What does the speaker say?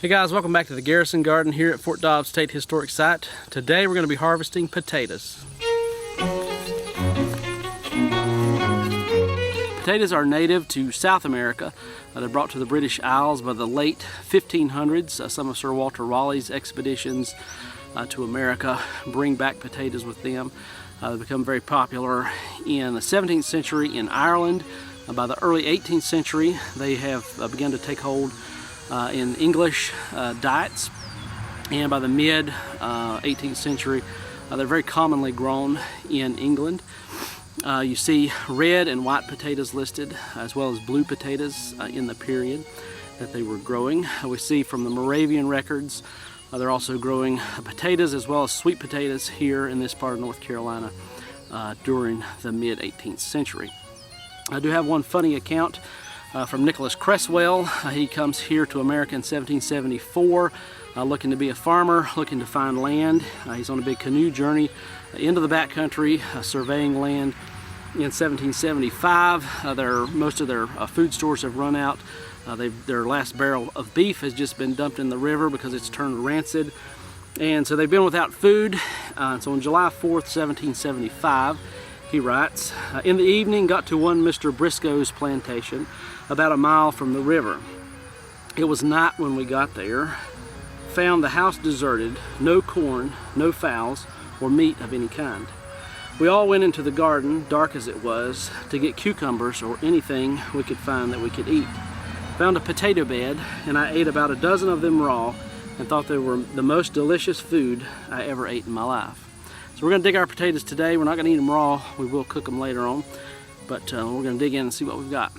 Hey guys, welcome back to the Garrison Garden here at Fort Dobbs State Historic Site. Today we're going to be harvesting potatoes. Potatoes are native to South America. They're brought to the British Isles by the late 1500s. Some of Sir Walter Raleigh's expeditions to America bring back potatoes with them. They become very popular in the 17th century in Ireland. By the early 18th century, they have begun to take hold in English diets, and by the mid 18th century they're very commonly grown in England. You see red and white potatoes listed, as well as blue potatoes in the period that they were growing. We see from the Moravian records they're also growing potatoes as well as sweet potatoes here in this part of North Carolina during the mid 18th century. I do have one funny account from Nicholas Cresswell. He comes here to America in 1774 looking to be a farmer, looking to find land. He's on a big canoe journey into the backcountry, surveying land. In 1775, most of their food stores have run out. Their last barrel of beef has just been dumped in the river because it's turned rancid. And so they've been without food. So on July 4th, 1775, he writes, in the evening got to one Mr. Briscoe's plantation, about a mile from the river. It was night when we got there. Found the house deserted, no corn, no fowls, or meat of any kind. We all went into the garden, dark as it was, to get cucumbers or anything we could find that we could eat. Found a potato bed, and I ate about a dozen of them raw, and thought they were the most delicious food I ever ate in my life. So we're going to dig our potatoes today. We're not going to eat them raw. We will cook them later on, but we're going to dig in and see what we've got.